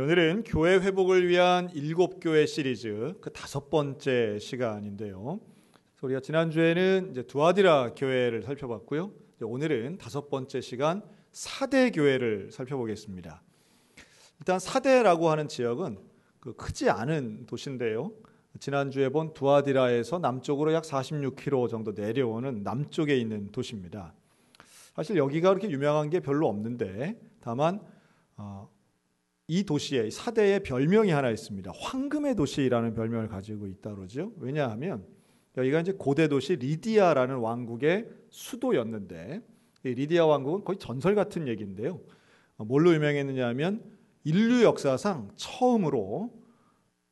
오늘은 교회 회복을 위한 7교회 시리즈 그 5번째 시간인데요. 우리가 지난주에는 이제 두아디라 교회를 살펴봤고요. 오늘은 5번째 시간 사대 교회를 살펴보겠습니다. 일단 사대라고 하는 지역은 크지 않은 도시인데요. 지난주에 본 두아디라에서 남쪽으로 약 46km 정도 내려오는 남쪽에 있는 도시입니다. 사실 여기가 그렇게 유명한 게 별로 없는데 다만 이 도시에 사대의 별명이 하나 있습니다. 황금의 도시라는 별명을 가지고 있다 그러죠. 왜냐하면 여기가 이제 고대 도시 리디아라는 왕국의 수도였는데 이 리디아 왕국은 거의 전설 같은 얘기인데요. 뭘로 유명했느냐 하면 인류 역사상 처음으로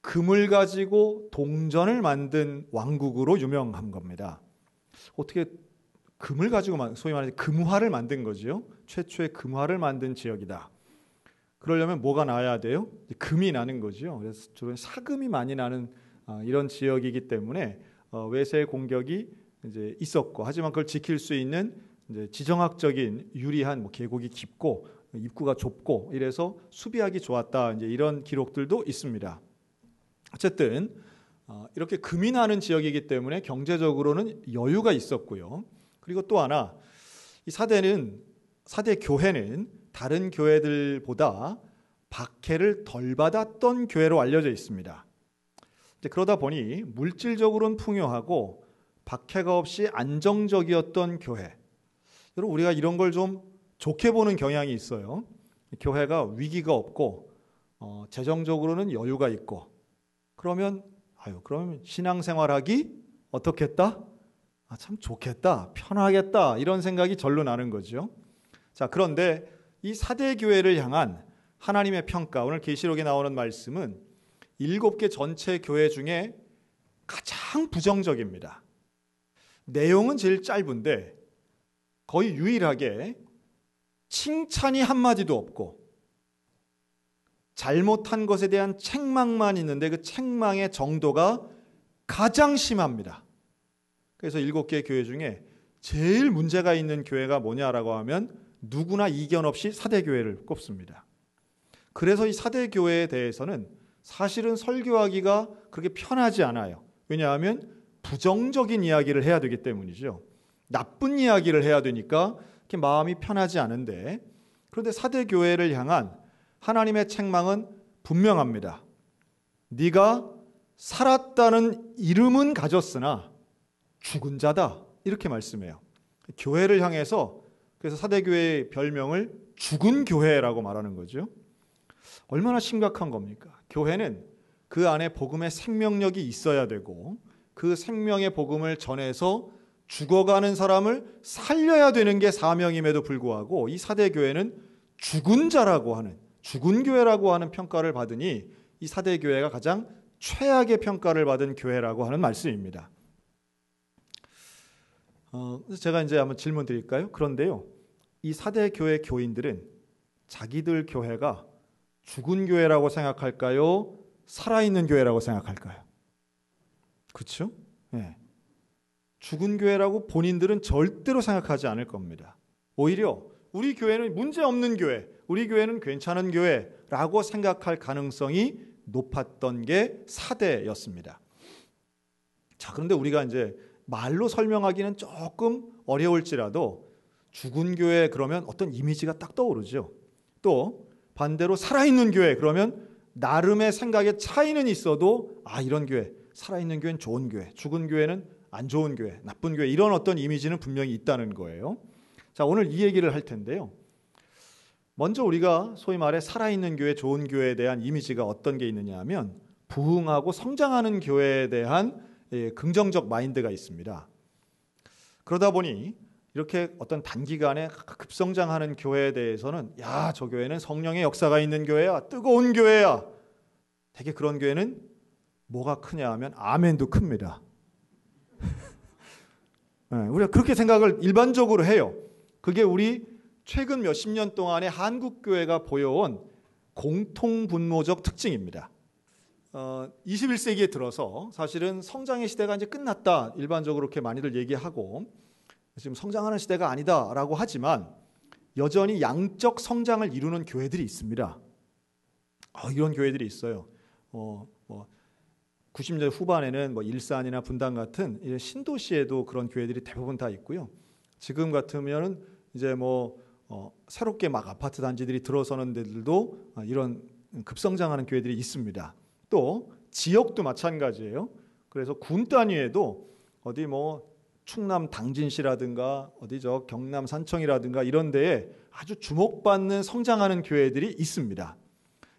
금을 가지고 동전을 만든 왕국으로 유명한 겁니다. 어떻게 금을 가지고 소위 말해서 금화를 만든 거죠. 최초의 금화를 만든 지역이다. 그러려면 뭐가 나야 돼요? 금이 나는 거죠. 그래서 주로 사금이 많이 나는 이런 지역이기 때문에 외세 공격이 이제 있었고, 하지만 그걸 지킬 수 있는 이제 지정학적인 유리한 계곡이 깊고 입구가 좁고 이래서 수비하기 좋았다. 이제 이런 기록들도 있습니다. 어쨌든 이렇게 금이 나는 지역이기 때문에 경제적으로는 여유가 있었고요. 그리고 또 하나, 이 사대 교회는 다른 교회들보다 박해를 덜 받았던 교회로 알려져 있습니다. 그러다 보니 물질적으로는 풍요하고 박해가 없이 안정적이었던 교회. 여러분, 우리가 이런 걸 좀 좋게 보는 경향이 있어요. 교회가 위기가 없고 재정적으로는 여유가 있고 그러면 신앙생활하기 어떻겠다? 참 좋겠다, 편하겠다 이런 생각이 절로 나는 거죠. 자, 그런데 이 사대 교회를 향한 하나님의 평가, 오늘 계시록에 나오는 말씀은 7개 전체 교회 중에 가장 부정적입니다. 내용은 제일 짧은데 거의 유일하게 칭찬이 한마디도 없고 잘못한 것에 대한 책망만 있는데 그 책망의 정도가 가장 심합니다. 그래서 7개 교회 중에 제일 문제가 있는 교회가 뭐냐라고 하면 누구나 이견 없이 사대교회를 꼽습니다. 그래서 이 사대교회에 대해서는 사실은 설교하기가 그렇게 편하지 않아요. 왜냐하면 부정적인 이야기를 해야 되기 때문이죠. 나쁜 이야기를 해야 되니까 이렇게 마음이 편하지 않은데, 그런데 사대교회를 향한 하나님의 책망은 분명합니다. 네가 살았다는 이름은 가졌으나 죽은 자다, 이렇게 말씀해요. 교회를 향해서 그래서 사대교회의 별명을 죽은 교회라고 말하는 거죠. 얼마나 심각한 겁니까? 교회는 그 안에 복음의 생명력이 있어야 되고 그 생명의 복음을 전해서 죽어가는 사람을 살려야 되는 게 사명임에도 불구하고 이 사대교회는 죽은 자라고 하는, 죽은 교회라고 하는 평가를 받으니 이 사대교회가 가장 최악의 평가를 받은 교회라고 하는 말씀입니다. 제가 이제 한번 질문 드릴까요? 그런데요, 이 사대교회 교인들은 자기들 교회가 죽은 교회라고 생각할까요? 살아있는 교회라고 생각할까요? 그렇죠? 네. 죽은 교회라고 본인들은 절대로 생각하지 않을 겁니다. 오히려 우리 교회는 문제없는 교회, 우리 교회는 괜찮은 교회라고 생각할 가능성이 높았던 게 사대였습니다. 자, 그런데 우리가 이제 말로 설명하기는 조금 어려울지라도 죽은 교회 그러면 어떤 이미지가 딱 떠오르죠. 또 반대로 살아있는 교회 그러면 나름의 생각의 차이는 있어도 이런 교회, 살아있는 교회는 좋은 교회, 죽은 교회는 안 좋은 교회, 나쁜 교회, 이런 어떤 이미지는 분명히 있다는 거예요. 자, 오늘 이 얘기를 할 텐데요. 먼저 우리가 소위 말해 살아있는 교회, 좋은 교회에 대한 이미지가 어떤 게 있느냐 하면 부흥하고 성장하는 교회에 대한 긍정적 마인드가 있습니다. 그러다 보니 이렇게 어떤 단기간에 급성장하는 교회에 대해서는 저 교회는 성령의 역사가 있는 교회야, 뜨거운 교회야. 되게 그런 교회는 뭐가 크냐 하면 아멘도 큽니다. 우리가 그렇게 생각을 일반적으로 해요. 그게 우리 최근 몇십 년 동안의 한국 교회가 보여온 공통분모적 특징입니다. 21세기에 들어서 사실은 성장의 시대가 이제 끝났다, 일반적으로 그렇게 많이들 얘기하고 지금 성장하는 시대가 아니다라고 하지만 여전히 양적 성장을 이루는 교회들이 있습니다. 이런 교회들이 있어요. 뭐 90년대 후반에는 뭐 일산이나 분당 같은 신도시에도 그런 교회들이 대부분 다 있고요. 지금 같으면은 이제 새롭게 막 아파트 단지들이 들어서는 데들도 이런 급성장하는 교회들이 있습니다. 또 지역도 마찬가지예요. 그래서 군 단위에도 어디 충남 당진시라든가 어디 경남 산청이라든가 이런 데에 아주 주목받는 성장하는 교회들이 있습니다.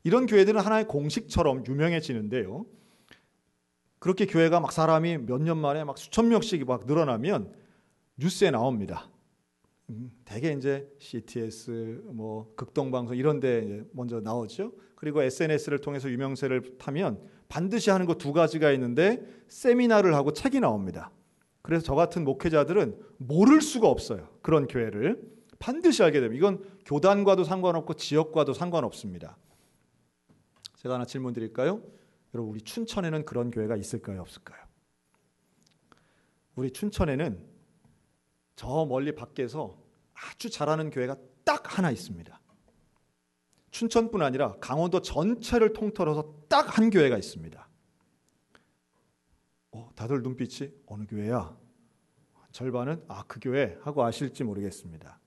이런 교회들은 하나의 공식처럼 유명해지는데요. 그렇게 교회가 막 사람이 몇 년 만에 막 수천 명씩 막 늘어나면 뉴스에 나옵니다. 대개 이제 CTS, 극동방송 이런 데 먼저 나오죠. 그리고 SNS를 통해서 유명세를 타면 반드시 하는 거 두 가지가 있는데 세미나를 하고 책이 나옵니다. 그래서 저 같은 목회자들은 모를 수가 없어요. 그런 교회를 반드시 알게 됩니다. 이건 교단과도 상관없고 지역과도 상관없습니다. 제가 하나 질문 드릴까요? 여러분, 우리 춘천에는 그런 교회가 있을까요? 없을까요? 우리 춘천에는 저 멀리 밖에서 아주 잘하는 교회가 딱 하나 있습니다. 춘천뿐 아니라 강원도 전체를 통틀어서 딱 한 교회가 있습니다. 다들 눈빛이 어느 교회야? 절반은 그 교회 하고 아실지 모르겠습니다.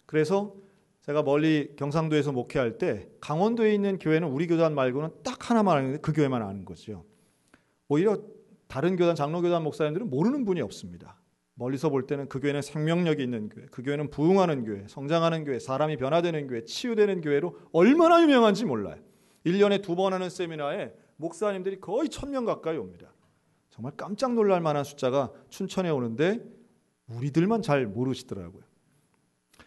그래서 제가 멀리 경상도에서 목회할 때 강원도에 있는 교회는 우리 교단 말고는 딱 하나만 아는데 그 교회만 아는 거죠. 오히려 다른 교단, 장로교단 목사님들은 모르는 분이 없습니다. 멀리서 볼 때는 그 교회는 생명력이 있는 교회, 그 교회는 부흥하는 교회, 성장하는 교회, 사람이 변화되는 교회, 치유되는 교회로 얼마나 유명한지 몰라요. 1년에 2번 하는 세미나에 목사님들이 거의 1000명 가까이 옵니다. 정말 깜짝 놀랄 만한 숫자가 춘천에 오는데 우리들만 잘 모르시더라고요.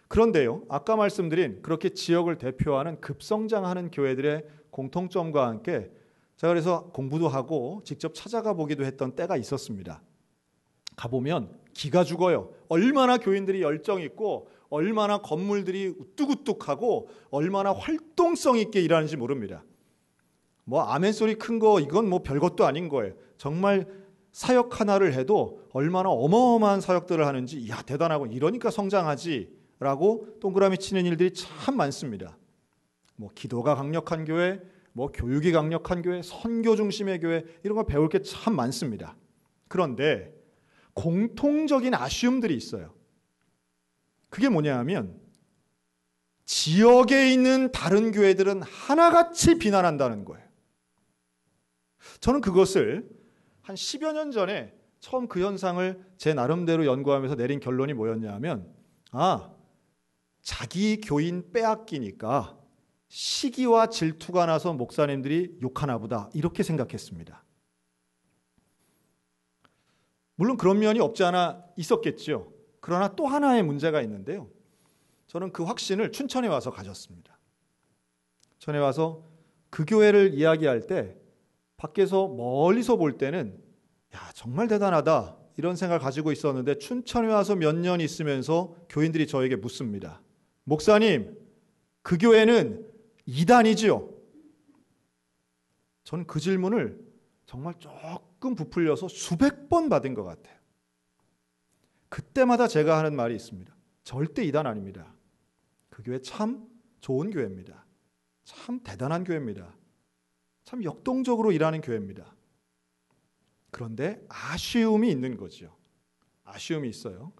그런데요, 아까 말씀드린 그렇게 지역을 대표하는 급성장하는 교회들의 공통점과 함께 제가 그래서 공부도 하고 직접 찾아가 보기도 했던 때가 있었습니다. 가보면 기가 죽어요. 얼마나 교인들이 열정 있고 얼마나 건물들이 우뚝우뚝하고 얼마나 활동성 있게 일하는지 모릅니다. 아멘 소리 큰 거 이건 별것도 아닌 거예요. 정말 사역 하나를 해도 얼마나 어마어마한 사역들을 하는지 이야 대단하고 이러니까 성장하지 라고 동그라미 치는 일들이 참 많습니다. 기도가 강력한 교회, 교육이 강력한 교회, 선교 중심의 교회 이런 거 배울 게 참 많습니다. 그런데 공통적인 아쉬움들이 있어요. 그게 뭐냐 하면 지역에 있는 다른 교회들은 하나같이 비난한다는 거예요. 저는 그것을 한 10여 년 전에 처음 그 현상을 제 나름대로 연구하면서 내린 결론이 뭐였냐 하면 자기 교인 빼앗기니까 시기와 질투가 나서 목사님들이 욕하나 보다 이렇게 생각했습니다. 물론 그런 면이 없지 않아 있었겠죠. 그러나 또 하나의 문제가 있는데요. 저는 그 확신을 춘천에 와서 가졌습니다. 춘천에 와서 그 교회를 이야기할 때 밖에서 멀리서 볼 때는 정말 대단하다 이런 생각을 가지고 있었는데 춘천에 와서 몇 년 있으면서 교인들이 저에게 묻습니다. 목사님, 그 교회는 이단이지요? 저는 그 질문을 정말 조금 부풀려서 수백 번 받은 것 같아요. 그때마다 제가 하는 말이 있습니다. 절대 이단 아닙니다. 그 교회 참 좋은 교회입니다. 참 대단한 교회입니다. 참 역동적으로 일하는 교회입니다. 그런데 아쉬움이 있는 거죠. 아쉬움이 있어요.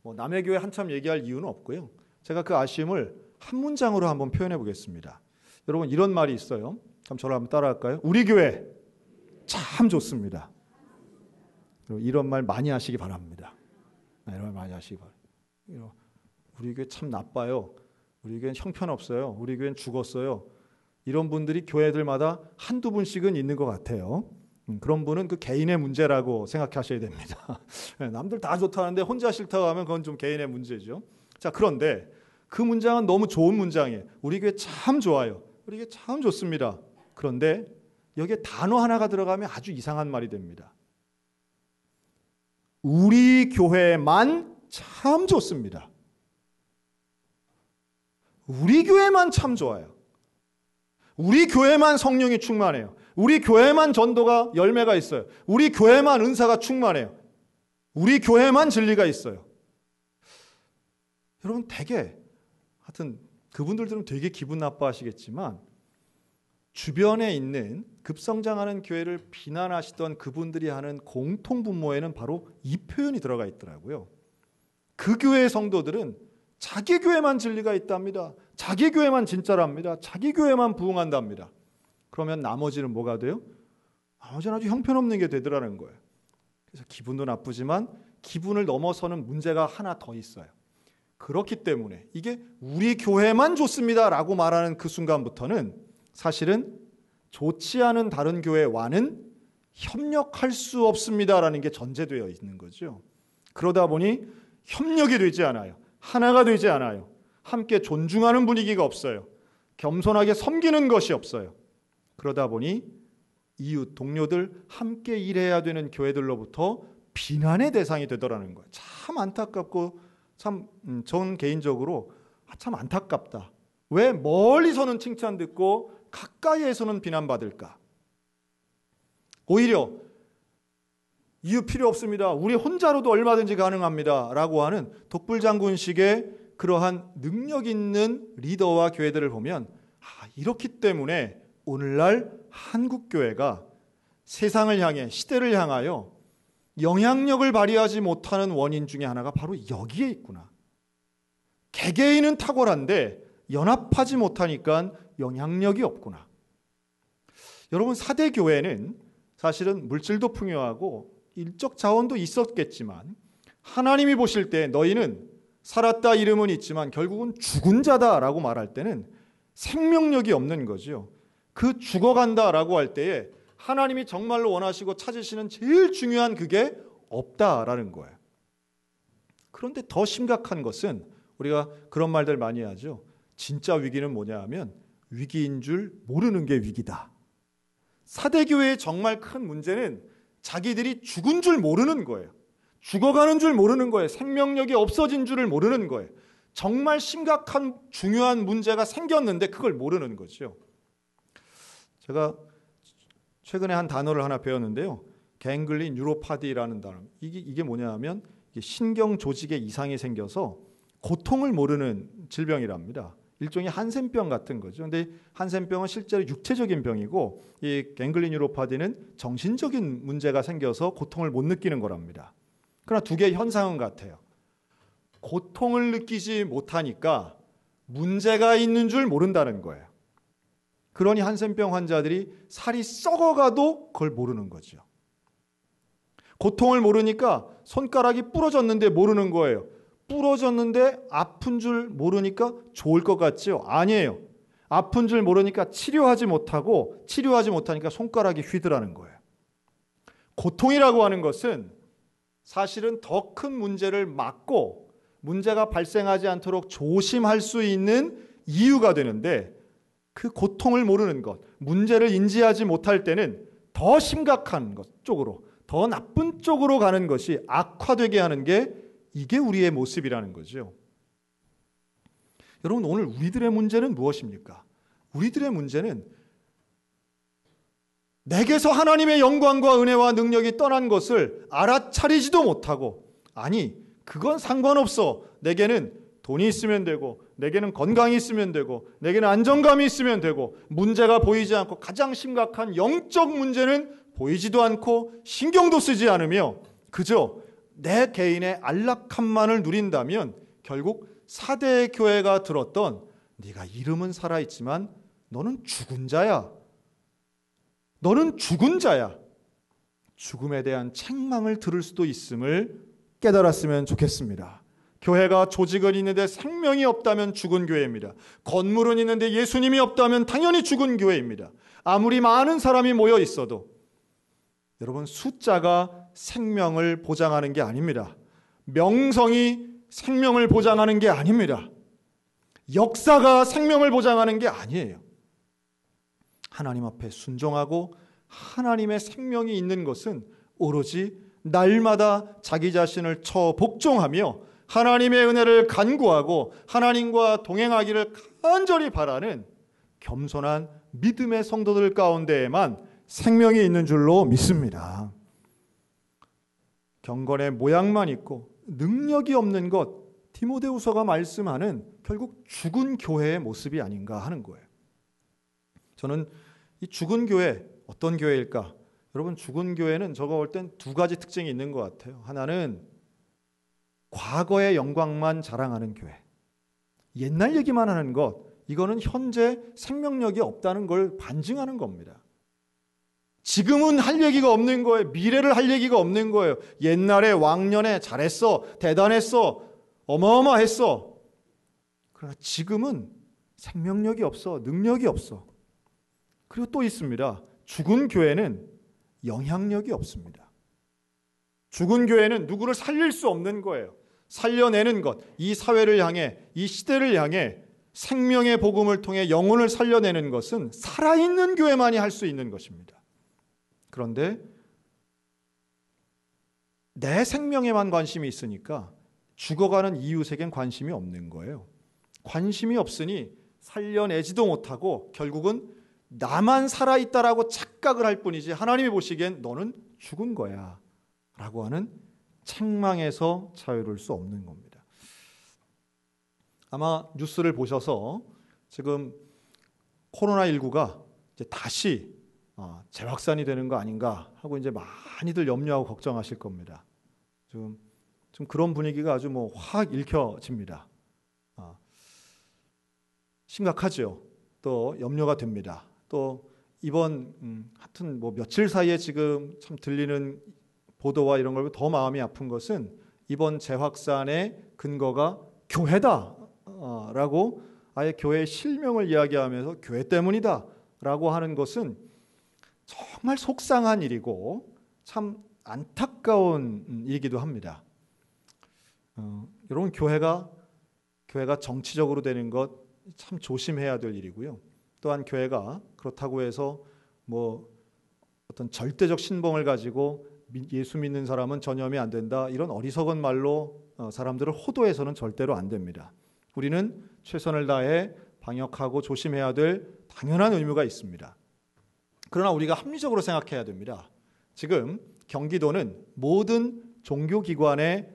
남의 교회 한참 얘기할 이유는 없고요. 제가 그 아쉬움을 한 문장으로 한번 표현해 보겠습니다. 여러분 이런 말이 있어요. 그럼 저를 한번 따라할까요? 우리 교회 참 좋습니다. 이런 말 많이 하시기 바랍니다. 이런 말 많이 하시기 바랍니다. 우리 교회 참 나빠요. 우리 교회는 형편없어요. 우리 교회는 죽었어요. 이런 분들이 교회들마다 한두 분씩은 있는 것 같아요. 그런 분은 그 개인의 문제라고 생각하셔야 됩니다. 남들 다 좋다는데 혼자 싫다고 하면 그건 좀 개인의 문제죠. 자, 그런데 그 문장은 너무 좋은 문장이에요. 우리 교회 참 좋아요. 우리 교회 참 좋습니다. 그런데 여기에 단어 하나가 들어가면 아주 이상한 말이 됩니다. 우리 교회만 참 좋습니다. 우리 교회만 참 좋아요. 우리 교회만 성령이 충만해요. 우리 교회만 전도가 열매가 있어요. 우리 교회만 은사가 충만해요. 우리 교회만 진리가 있어요. 여러분 하여튼 그분들은 되게 기분 나빠하시겠지만 주변에 있는 급성장하는 교회를 비난하시던 그분들이 하는 공통분모에는 바로 이 표현이 들어가 있더라고요. 그 교회의 성도들은 자기 교회만 진리가 있답니다. 자기 교회만 진짜랍니다. 자기 교회만 부흥한답니다. 그러면 나머지는 뭐가 돼요? 나머지는 아주 형편없는 게 되더라는 거예요. 그래서 기분도 나쁘지만 기분을 넘어서는 문제가 하나 더 있어요. 그렇기 때문에 이게 우리 교회만 좋습니다라고 말하는 그 순간부터는 사실은 좋지 않은 다른 교회와는 협력할 수 없습니다라는 게 전제되어 있는 거죠. 그러다 보니 협력이 되지 않아요. 하나가 되지 않아요. 함께 존중하는 분위기가 없어요. 겸손하게 섬기는 것이 없어요. 그러다 보니 이웃, 동료들 함께 일해야 되는 교회들로부터 비난의 대상이 되더라는 거예요. 참 안타깝고 참 저는 개인적으로 참 안타깝다. 왜 멀리서는 칭찬 듣고 가까이에서는 비난받을까? 오히려 이웃 필요 없습니다. 우리 혼자로도 얼마든지 가능합니다. 라고 하는 독불장군식의 그러한 능력 있는 리더와 교회들을 보면 이렇기 때문에 오늘날 한국교회가 세상을 향해 시대를 향하여 영향력을 발휘하지 못하는 원인 중에 하나가 바로 여기에 있구나. 개개인은 탁월한데 연합하지 못하니까 영향력이 없구나. 여러분, 4대 교회는 사실은 물질도 풍요하고 일적 자원도 있었겠지만 하나님이 보실 때 너희는 살았다 이름은 있지만 결국은 죽은 자다라고 말할 때는 생명력이 없는 거죠. 그 죽어간다라고 할 때에 하나님이 정말로 원하시고 찾으시는 제일 중요한 그게 없다라는 거예요. 그런데 더 심각한 것은 우리가 그런 말들 많이 하죠. 진짜 위기는 뭐냐 하면 위기인 줄 모르는 게 위기다. 4대 교회의 정말 큰 문제는 자기들이 죽은 줄 모르는 거예요. 죽어가는 줄 모르는 거예요. 생명력이 없어진 줄을 모르는 거예요. 정말 심각한 중요한 문제가 생겼는데 그걸 모르는 거죠. 제가 최근에 한 단어를 하나 배웠는데요. 갱글린 뉴로파디라는 단어. 이게 뭐냐 하면 신경 조직에 이상이 생겨서 고통을 모르는 질병이랍니다. 일종의 한센병 같은 거죠. 그런데 한센병은 실제로 육체적인 병이고 이 갱글린 뉴로파디는 정신적인 문제가 생겨서 고통을 못 느끼는 거랍니다. 그러나 두 개의 현상은 같아요. 고통을 느끼지 못하니까 문제가 있는 줄 모른다는 거예요. 그러니 한센병 환자들이 살이 썩어가도 그걸 모르는 거죠. 고통을 모르니까 손가락이 부러졌는데 모르는 거예요. 부러졌는데 아픈 줄 모르니까 좋을 것 같지요? 아니에요. 아픈 줄 모르니까 치료하지 못하니까 손가락이 휘드라는 거예요. 고통이라고 하는 것은 사실은 더 큰 문제를 막고 문제가 발생하지 않도록 조심할 수 있는 이유가 되는데 그 고통을 모르는 것, 문제를 인지하지 못할 때는 더 심각한 것 쪽으로, 더 나쁜 쪽으로 가는 것이 악화되게 하는 게 이게 우리의 모습이라는 거죠. 여러분, 오늘 우리들의 문제는 무엇입니까? 우리들의 문제는 내게서 하나님의 영광과 은혜와 능력이 떠난 것을 알아차리지도 못하고, 아니 그건 상관없어, 내게는 돈이 있으면 되고 내게는 건강이 있으면 되고 내게는 안정감이 있으면 되고 문제가 보이지 않고 가장 심각한 영적 문제는 보이지도 않고 신경도 쓰지 않으며 그저 내 개인의 안락함만을 누린다면 결국 4대 교회가 들었던 네가 이름은 살아있지만 너는 죽은 자야. 너는 죽은 자야. 죽음에 대한 책망을 들을 수도 있음을 깨달았으면 좋겠습니다. 교회가 조직은 있는데 생명이 없다면 죽은 교회입니다. 건물은 있는데 예수님이 없다면 당연히 죽은 교회입니다. 아무리 많은 사람이 모여 있어도 여러분, 숫자가 생명을 보장하는 게 아닙니다. 명성이 생명을 보장하는 게 아닙니다. 역사가 생명을 보장하는 게 아니에요. 하나님 앞에 순종하고 하나님의 생명이 있는 것은 오로지 날마다 자기 자신을 복종하며 하나님의 은혜를 간구하고 하나님과 동행하기를 간절히 바라는 겸손한 믿음의 성도들 가운데에만 생명이 있는 줄로 믿습니다. 경건의 모양만 있고 능력이 없는 것, 디모데후서가 말씀하는 결국 죽은 교회의 모습이 아닌가 하는 거예요. 저는 이 죽은 교회 어떤 교회일까? 여러분, 죽은 교회는 저거 볼 땐 두 가지 특징이 있는 것 같아요. 하나는 과거의 영광만 자랑하는 교회, 옛날 얘기만 하는 것, 이거는 현재 생명력이 없다는 걸 반증하는 겁니다. 지금은 할 얘기가 없는 거예요. 미래를 할 얘기가 없는 거예요. 옛날에 왕년에 잘했어, 대단했어, 어마어마했어. 그러나 지금은 생명력이 없어, 능력이 없어. 그리고 또 있습니다. 죽은 교회는 영향력이 없습니다. 죽은 교회는 누구를 살릴 수 없는 거예요. 살려내는 것, 이 사회를 향해, 이 시대를 향해 생명의 복음을 통해 영혼을 살려내는 것은 살아있는 교회만이 할 수 있는 것입니다. 그런데 내 생명에만 관심이 있으니까 죽어가는 이웃에겐 관심이 없는 거예요. 관심이 없으니 살려내지도 못하고 결국은 나만 살아있다라고 착각을 할 뿐이지 하나님이 보시기엔 너는 죽은 거야 라고 하는 책망에서 자유로울 수 없는 겁니다. 아마 뉴스를 보셔서 지금 코로나19가 이제 다시 재확산이 되는 거 아닌가 하고 이제 많이들 염려하고 걱정하실 겁니다. 좀 그런 분위기가 아주 확 읽혀집니다. 심각하죠. 또 염려가 됩니다. 또 이번 하여튼 며칠 사이에 지금 참 들리는 보도와 이런 걸 더 마음이 아픈 것은 이번 재확산의 근거가 교회다라고 아예 교회의 실명을 이야기하면서 교회 때문이다라고 하는 것은 정말 속상한 일이고 참 안타까운 일이기도 합니다. 여러분, 교회가 정치적으로 되는 것 참 조심해야 될 일이고요. 또한 교회가 그렇다고 해서 어떤 절대적 신봉을 가지고 예수 믿는 사람은 전염이 안 된다, 이런 어리석은 말로 사람들을 호도해서는 절대로 안 됩니다. 우리는 최선을 다해 방역하고 조심해야 될 당연한 의무가 있습니다. 그러나 우리가 합리적으로 생각해야 됩니다. 지금 경기도는 모든 종교기관의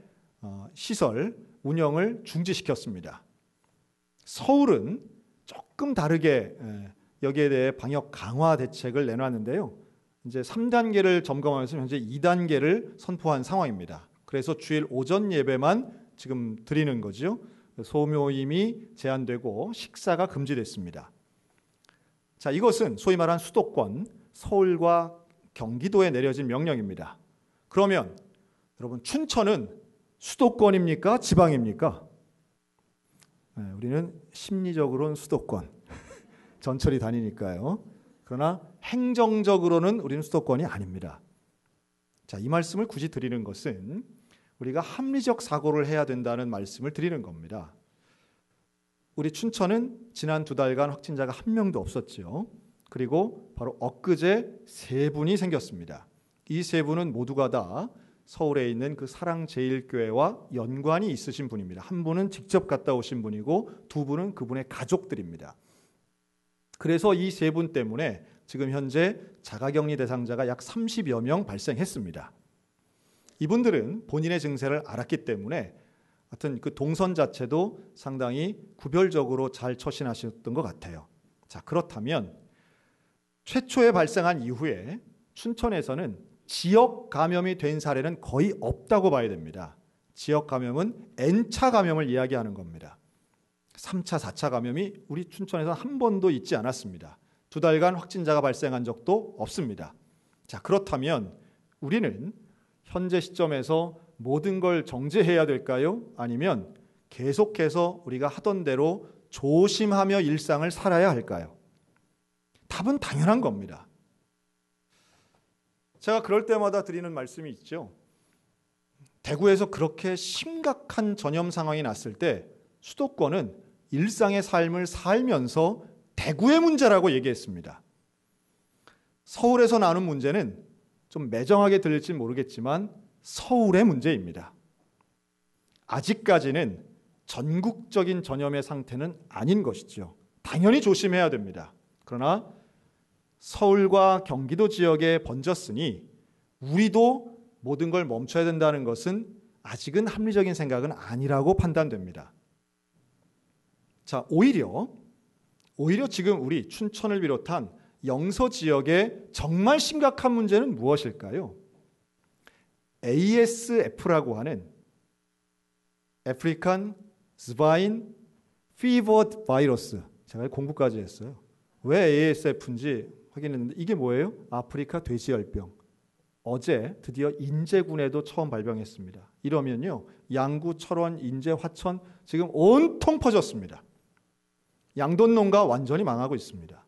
시설 운영을 중지시켰습니다. 서울은 조금 다르게 여기에 대해 방역 강화 대책을 내놨는데요. 이제 3단계를 점검하면서 현재 2단계를 선포한 상황입니다. 그래서 주일 오전 예배만 지금 드리는 거죠. 소모임이 제한되고 식사가 금지됐습니다. 자, 이것은 소위 말한 수도권, 서울과 경기도에 내려진 명령입니다. 그러면 여러분, 춘천은 수도권입니까? 지방입니까? 우리는 심리적으로는 수도권, 전철이 다니니까요. 그러나 행정적으로는 우리는 수도권이 아닙니다. 자, 이 말씀을 굳이 드리는 것은 우리가 합리적 사고를 해야 된다는 말씀을 드리는 겁니다. 우리 춘천은 지난 2달간 확진자가 1명도 없었죠. 그리고 바로 엊그제 3분이 생겼습니다. 이 3분은 모두가 다 서울에 있는 그 사랑제일교회와 연관이 있으신 분입니다. 한 분은 직접 갔다 오신 분이고 2분은 그분의 가족들입니다. 그래서 이 3분 때문에 지금 현재 자가격리 대상자가 약 30여 명 발생했습니다. 이분들은 본인의 증세를 알았기 때문에 하여튼 그 동선 자체도 상당히 구별적으로 잘 처신하셨던 것 같아요. 자, 그렇다면 최초에 발생한 이후에 춘천에서는 지역 감염이 된 사례는 거의 없다고 봐야 됩니다. 지역 감염은 N차 감염을 이야기하는 겁니다. 3차, 4차 감염이 우리 춘천에서 한 번도 있지 않았습니다. 2달간 확진자가 발생한 적도 없습니다. 자, 그렇다면 우리는 현재 시점에서 모든 걸 정죄해야 될까요? 아니면 계속해서 우리가 하던 대로 조심하며 일상을 살아야 할까요? 답은 당연한 겁니다. 제가 그럴 때마다 드리는 말씀이 있죠. 대구에서 그렇게 심각한 전염 상황이 났을 때 수도권은 일상의 삶을 살면서 대구의 문제라고 얘기했습니다. 서울에서 나는 문제는 좀 매정하게 들릴지 모르겠지만 서울의 문제입니다. 아직까지는 전국적인 전염의 상태는 아닌 것이죠. 당연히 조심해야 됩니다. 그러나 서울과 경기도 지역에 번졌으니 우리도 모든 걸 멈춰야 된다는 것은 아직은 합리적인 생각은 아니라고 판단됩니다. 자, 오히려 지금 우리 춘천을 비롯한 영서 지역의 정말 심각한 문제는 무엇일까요? ASF라고 하는 아프리칸 스바인 피버 바이러스. 제가 공부까지 했어요. 왜 ASF인지 확인했는데 이게 뭐예요? 아프리카 돼지열병. 어제 드디어 인제군에도 처음 발병했습니다. 이러면요, 양구, 철원, 인제, 화천 지금 온통 퍼졌습니다. 양돈 농가 완전히 망하고 있습니다.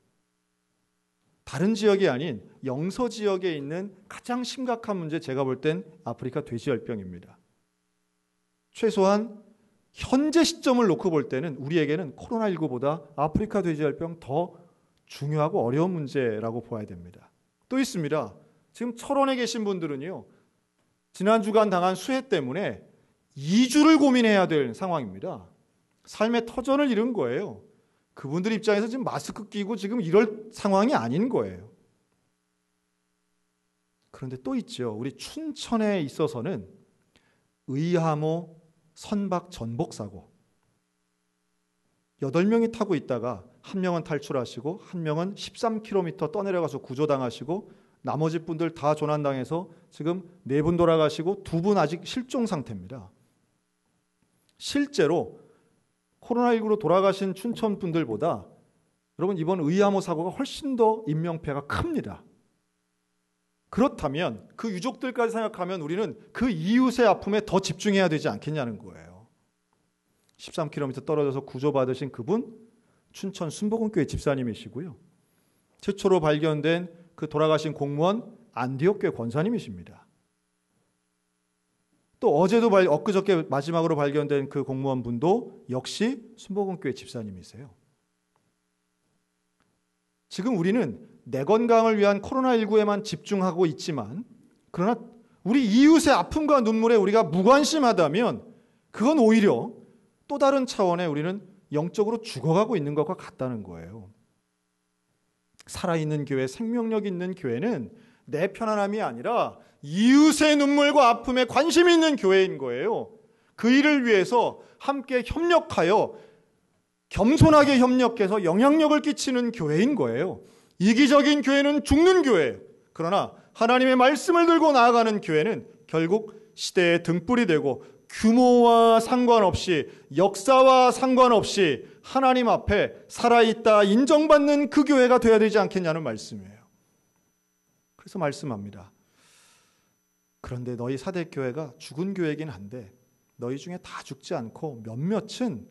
다른 지역이 아닌 영서 지역에 있는 가장 심각한 문제, 제가 볼 땐 아프리카 돼지열병입니다. 최소한 현재 시점을 놓고 볼 때는 우리에게는 코로나19보다 아프리카 돼지열병 더 중요하고 어려운 문제라고 봐야 됩니다. 또 있습니다. 지금 철원에 계신 분들은요, 지난 주간 당한 수해 때문에 2주를 고민해야 될 상황입니다. 삶의 터전을 잃은 거예요. 그분들 입장에서 지금 마스크 끼고 지금 이럴 상황이 아닌 거예요. 그런데 또 있죠. 우리 춘천에 있어서는 의하모 선박 전복 사고. 8명이 타고 있다가 한 명은 탈출하시고 한 명은 13km 떠내려가서 구조당하시고 나머지 분들 다 조난당해서 지금 4분 돌아가시고 2분 아직 실종 상태입니다. 실제로 코로나19로 돌아가신 춘천 분들보다 여러분 이번 의하모 사고가 훨씬 더 인명피해가 큽니다. 그렇다면 그 유족들까지 생각하면 우리는 그 이웃의 아픔에 더 집중해야 되지 않겠냐는 거예요. 13km 떨어져서 구조받으신 그분 춘천 순복음교회 집사님이시고요. 최초로 발견된 그 돌아가신 공무원 안디옥교회 권사님이십니다. 또 어제도 엊그저께 마지막으로 발견된 그 공무원분도 역시 순복음교회 집사님이세요. 지금 우리는 내 건강을 위한 코로나19에만 집중하고 있지만 그러나 우리 이웃의 아픔과 눈물에 우리가 무관심하다면 그건 오히려 또 다른 차원의 우리는 영적으로 죽어가고 있는 것과 같다는 거예요. 살아있는 교회, 생명력 있는 교회는 내 편안함이 아니라 이웃의 눈물과 아픔에 관심이 있는 교회인 거예요. 그 일을 위해서 함께 협력하여 겸손하게 협력해서 영향력을 끼치는 교회인 거예요. 이기적인 교회는 죽는 교회예요. 그러나 하나님의 말씀을 들고 나아가는 교회는 결국 시대의 등불이 되고 규모와 상관없이 역사와 상관없이 하나님 앞에 살아있다 인정받는 그 교회가 되어야 되지 않겠냐는 말씀이에요. 그래서 말씀합니다. 그런데 너희 사대교회가 죽은 교회이긴 한데 너희 중에 다 죽지 않고 몇몇은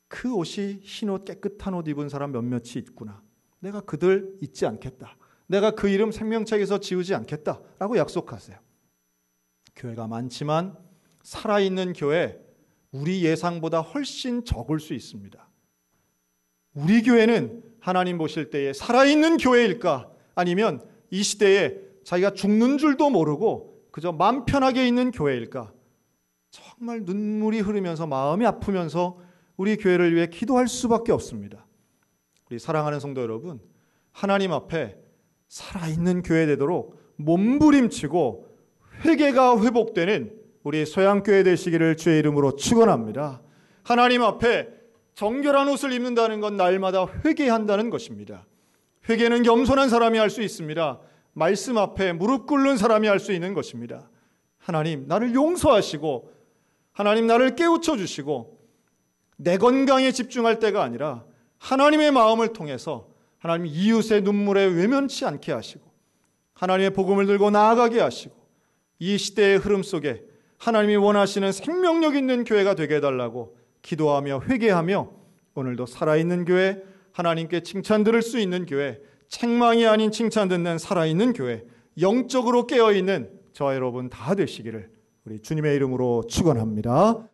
그 옷이 흰옷 깨끗한 옷 입은 사람 몇몇이 있구나. 내가 그들 잊지 않겠다. 내가 그 이름 생명책에서 지우지 않겠다라고 약속하세요. 교회가 많지만 살아있는 교회 우리 예상보다 훨씬 적을 수 있습니다. 우리 교회는 하나님 보실 때에 살아있는 교회일까? 아니면 이 시대에 자기가 죽는 줄도 모르고 그저 마음 편하게 있는 교회일까? 정말 눈물이 흐르면서 마음이 아프면서 우리 교회를 위해 기도할 수밖에 없습니다. 우리 사랑하는 성도 여러분, 하나님 앞에 살아있는 교회 되도록 몸부림치고 회개가 회복되는 우리 소양교회 되시기를 주의 이름으로 축원합니다. 하나님 앞에 정결한 옷을 입는다는 건 날마다 회개한다는 것입니다. 회개는 겸손한 사람이 할 수 있습니다. 말씀 앞에 무릎 꿇는 사람이 할 수 있는 것입니다. 하나님 나를 용서하시고 하나님 나를 깨우쳐 주시고 내 건강에 집중할 때가 아니라 하나님의 마음을 통해서 하나님 이웃의 눈물에 외면치 않게 하시고 하나님의 복음을 들고 나아가게 하시고 이 시대의 흐름 속에 하나님이 원하시는 생명력 있는 교회가 되게 해달라고 기도하며 회개하며 오늘도 살아있는 교회, 하나님께 칭찬 들을 수 있는 교회, 책망이 아닌 칭찬 듣는 살아있는 교회, 영적으로 깨어있는 저와 여러분 다 되시기를 우리 주님의 이름으로 축원합니다.